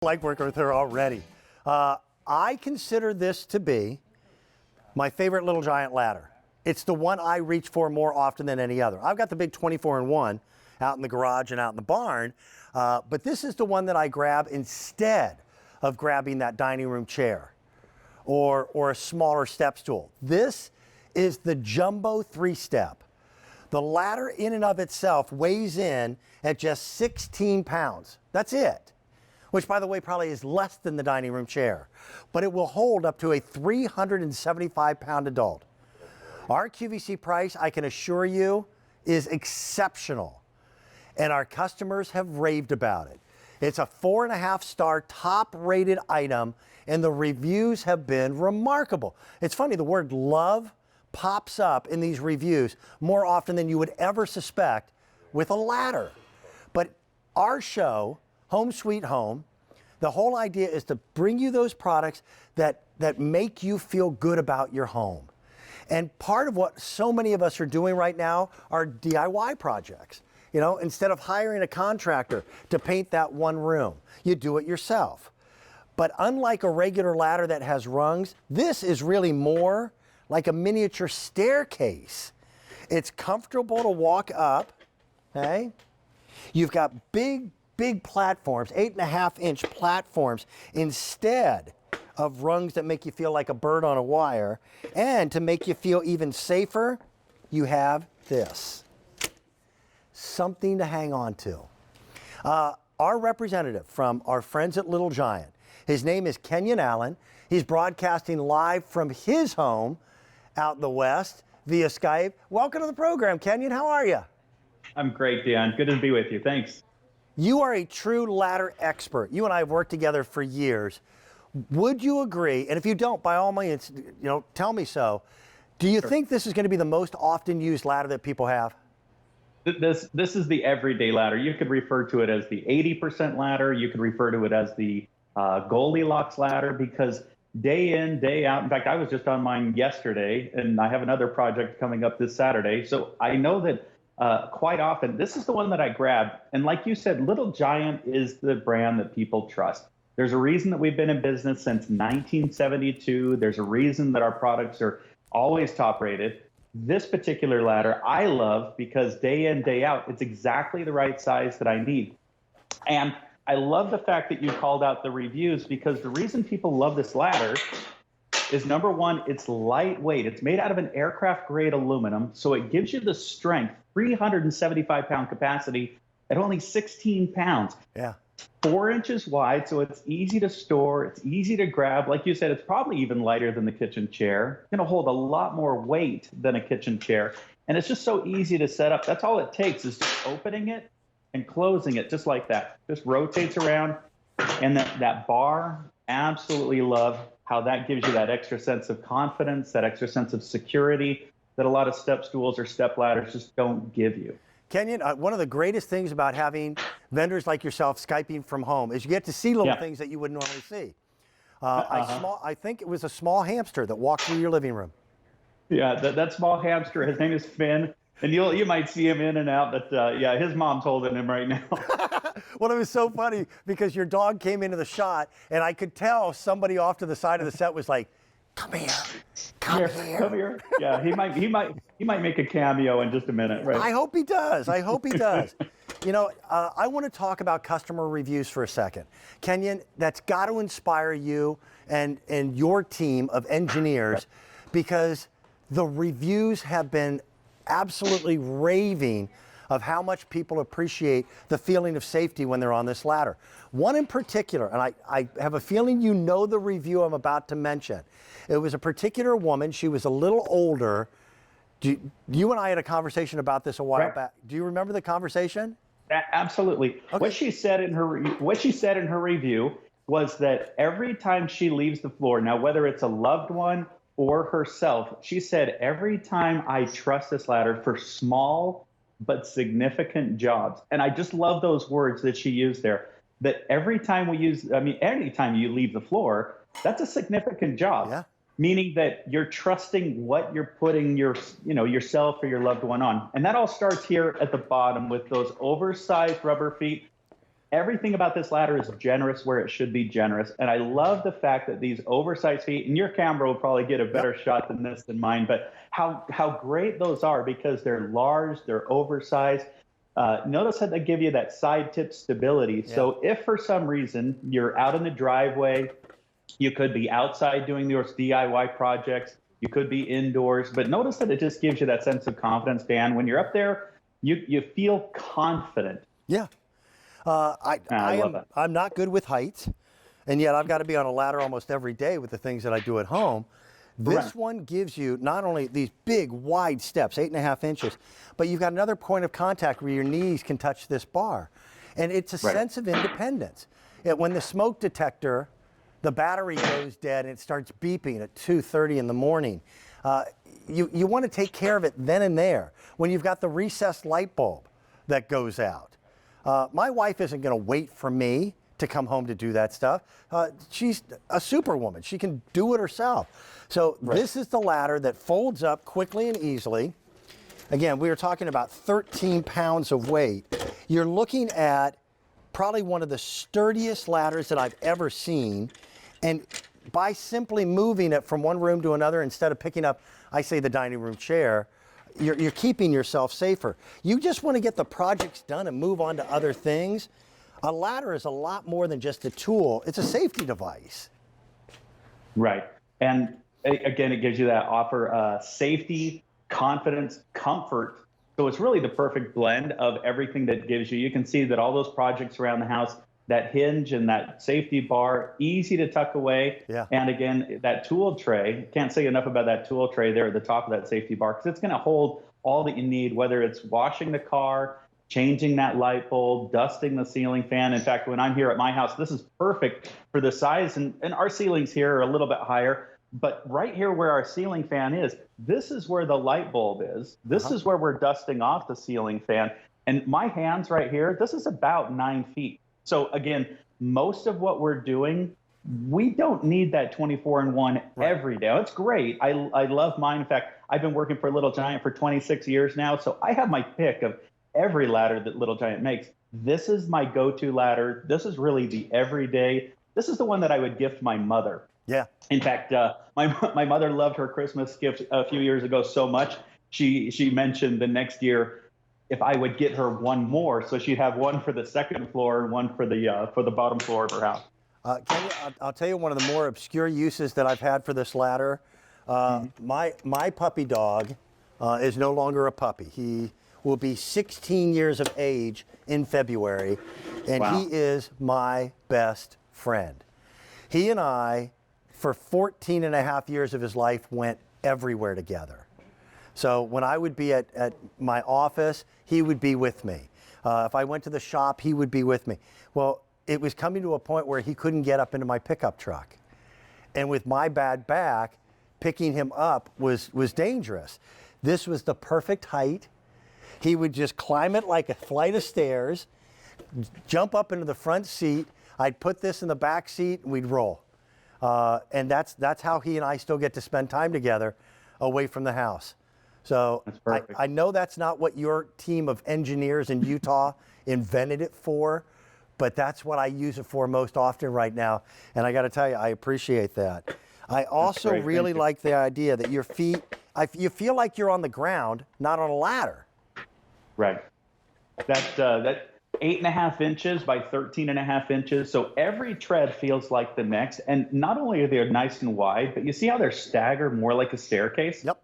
like working with her already. I consider this to be my favorite Little Giant ladder. It's the one I reach for more often than any other. I've got the big 24-in-1 out in the garage and out in the barn, but this is the one that I grab instead of grabbing that dining room chair or a smaller step stool. This is the Jumbo 3-step. The ladder in and of itself weighs in at just 16 pounds. That's it. Which, by the way, probably is less than the dining room chair. But it will hold up to a 375-pound adult. Our QVC price, I can assure you, is exceptional. And our customers have raved about it. It's a 4.5-star top-rated item, and the reviews have been remarkable. It's funny, the word love pops up in these reviews more often than you would ever suspect with a ladder. But our show, Home Sweet Home, the whole idea is to bring you those products that make you feel good about your home. And part of what so many of us are doing right now are DIY projects. You know, instead of hiring a contractor to paint that one room, you do it yourself. But unlike a regular ladder that has rungs, this is really more like a miniature staircase. It's comfortable to walk up, okay? You've got big platforms, 8.5-inch platforms, instead of rungs that make you feel like a bird on a wire. And to make you feel even safer, you have this. Something to hang on to. Our representative from our friends at Little Giant, his name is Kenyon Allen. He's broadcasting live from his home out in the West via Skype. Welcome to the program, Kenyon. How are you? I'm great, Dion. Good to be with you. Thanks. You are a true ladder expert. You and I have worked together for years. Would you agree? And if you don't, by all means, tell me so. Do you think this is going to be the most often used ladder that people have? This is the everyday ladder. You could refer to it as the 80% ladder. You could refer to it as the Goldilocks ladder, because day in, day out. In fact, I was just on mine yesterday, and I have another project coming up this Saturday. So I know that quite often, this is the one that I grab. And like you said, Little Giant is the brand that people trust. There's a reason that we've been in business since 1972. There's a reason that our products are always top rated. This particular ladder I love because day in, day out, it's exactly the right size that I need. And I love the fact that you called out the reviews, because the reason people love this ladder is, number one, it's lightweight. It's made out of an aircraft grade aluminum, so it gives you the strength, 375-pound capacity at only 16 pounds. Yeah. 4 inches wide, so it's easy to store, it's easy to grab. Like you said, it's probably even lighter than the kitchen chair. It's going to hold a lot more weight than a kitchen chair. And it's just so easy to set up. That's all it takes, is just opening it and closing it just like that. Just rotates around. And that bar, absolutely love how that gives you that extra sense of confidence, that extra sense of security that a lot of step stools or step ladders just don't give you. Kenyon, one of the greatest things about having vendors like yourself Skyping from home is you get to see little things that you wouldn't normally see. I think it was a small hamster that walked through your living room. Yeah, that small hamster, his name is Finn. And you might see him in and out, but yeah, his mom's holding him right now. Well, it was so funny because your dog came into the shot, and I could tell somebody off to the side of the set was like, "Come here, come here." Yeah, he might make a cameo in just a minute, right? I hope he does. I hope he does. I want to talk about customer reviews for a second. Kenyon, that's got to inspire you and your team of engineers, because the reviews have been absolutely raving of how much people appreciate the feeling of safety when they're on this ladder. One in particular, and I have a feeling you know the review I'm about to mention. It was a particular woman. She was a little older. You and I had a conversation about this a while back. Do you remember the conversation? Absolutely. Okay. What she said in her review was that every time she leaves the floor, now whether it's a loved one or herself, she said, every time I trust this ladder for small but significant jobs. And I just love those words that she used there, that every time anytime you leave the floor, that's a significant job. Yeah. Meaning that you're trusting what you're putting yourself or your loved one on. And that all starts here at the bottom with those oversized rubber feet. everything about this ladder is generous where it should be generous. And I love the fact that these oversized feet, and your camera will probably get a better shot than this than mine, but how great those are because they're large, they're oversized. Notice how they give you that side tip stability. So if for some reason you're out in the driveway, you could be outside doing those DIY projects, you could be indoors, but notice that it just gives you that sense of confidence, Dan. When you're up there, you feel confident. Yeah. I'm not good with heights, and yet I've got to be on a ladder almost every day with the things that I do at home. This one gives you not only these big, wide steps, 8.5 inches, but you've got another point of contact where your knees can touch this bar. And it's a sense of independence. When the smoke detector, the battery goes dead and it starts beeping at 2:30 in the morning, you want to take care of it then and there. When you've got the recessed light bulb that goes out. My wife isn't going to wait for me to come home to do that stuff. She's a superwoman. She can do it herself. So this is the ladder that folds up quickly and easily. Again, we were talking about 13 pounds of weight. You're looking at probably one of the sturdiest ladders that I've ever seen. And by simply moving it from one room to another, instead of picking up, I say, the dining room chair, you're keeping yourself safer. You just want to get the projects done and move on to other things. A ladder is a lot more than just a tool. It's a safety device. Right. And again, it gives you that offer safety, confidence, comfort. So it's really the perfect blend of everything that gives you. You can see that all those projects around the house, that hinge and that safety bar, easy to tuck away. Yeah. And again, that tool tray, can't say enough about that tool tray there at the top of that safety bar, because it's going to hold all that you need, whether it's washing the car, changing that light bulb, dusting the ceiling fan. In fact, when I'm here at my house, this is perfect for the size, and our ceilings here are a little bit higher. But right here where our ceiling fan is, this is where the light bulb is. This is where we're dusting off the ceiling fan. And my hands right here, this is about 9 feet. So again, most of what we're doing, we don't need that 24-in-1 every day. It's great. I love mine. In fact, I've been working for Little Giant for 26 years now, so I have my pick of every ladder that Little Giant makes. This is my go-to ladder. This is really the everyday. This is the one that I would gift my mother. Yeah. In fact, my mother loved her Christmas gift a few years ago so much, she mentioned the next year if I would get her one more, so she'd have one for the second floor and one for the bottom floor of her house. I'll tell you one of the more obscure uses that I've had for this ladder. My puppy dog is no longer a puppy. He will be 16 years of age in February, and he is my best friend. He and I, for 14 and a half years of his life, went everywhere together. So when I would be at my office, he would be with me. If I went to the shop, he would be with me. Well, it was coming to a point where he couldn't get up into my pickup truck. And with my bad back, picking him up was dangerous. This was the perfect height. He would just climb it like a flight of stairs, jump up into the front seat. I'd put this in the back seat and we'd roll. And that's how he and I still get to spend time together away from the house. So I know that's not what your team of engineers in Utah invented it for, but that's what I use it for most often right now. And I got to tell you, I appreciate that. I also really like the idea that your feet, you feel like you're on the ground, not on a ladder. Right. That 8.5 inches by 13.5 inches. So every tread feels like the next. And not only are they nice and wide, but you see how they're staggered more like a staircase? Yep.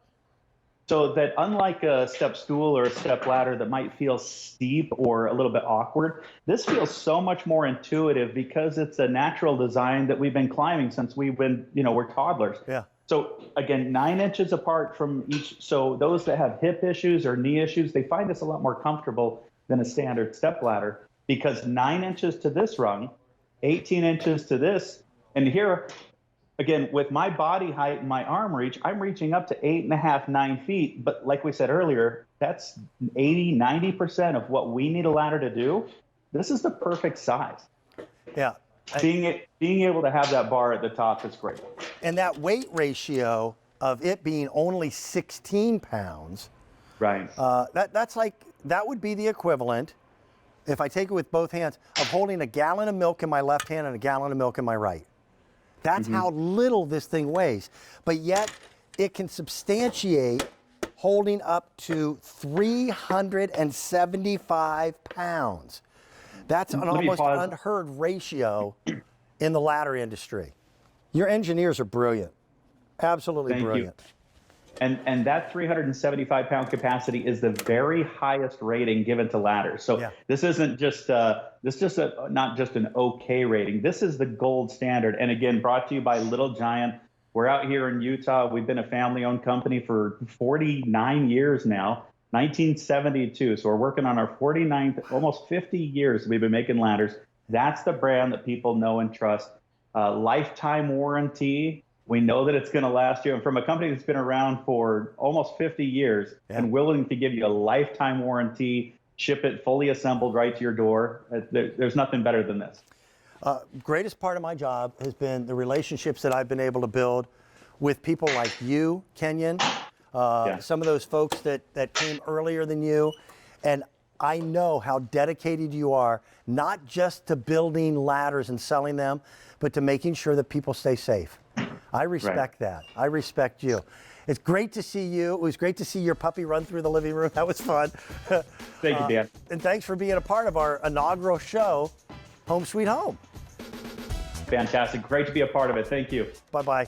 So that unlike a step stool or a step ladder that might feel steep or a little bit awkward, this feels so much more intuitive because it's a natural design that we've been climbing since we're toddlers. Yeah. So again, 9 inches apart from each. So those that have hip issues or knee issues, they find this a lot more comfortable than a standard step ladder because 9 inches to this rung, 18 inches to this, and here, again, with my body height and my arm reach, I'm reaching up to 8.5, 9 feet. But like we said earlier, that's 80, 90% of what we need a ladder to do. This is the perfect size. Yeah. Being able to have that bar at the top is great. And that weight ratio of it being only 16 pounds, right? That would be the equivalent. if I take it with both hands, of holding a gallon of milk in my left hand and a gallon of milk in my right. That's how little this thing weighs. But yet, it can substantiate holding up to 375 pounds. That's an almost unheard ratio in the ladder industry. Your engineers are brilliant. Absolutely brilliant. You. And that 375-pound capacity is the very highest rating given to ladders. So this isn't just not just an okay rating. This is the gold standard. And again, brought to you by Little Giant. We're out here in Utah. We've been a family-owned company for 49 years now, 1972. So we're working on our 49th, almost 50 years we've been making ladders. That's the brand that people know and trust. Lifetime warranty. We know that it's going to last you. And from a company that's been around for almost 50 years and willing to give you a lifetime warranty, ship it fully assembled right to your door, there's nothing better than this. Greatest part of my job has been the relationships that I've been able to build with people like you, Kenyon, some of those folks that came earlier than you. And I know how dedicated you are, not just to building ladders and selling them, but to making sure that people stay safe. I respect that. I respect you. It's great to see you. It was great to see your puppy run through the living room. That was fun. Thank you, Dan. And thanks for being a part of our inaugural show, Home Sweet Home. Fantastic. Great to be a part of it. Thank you. Bye-bye.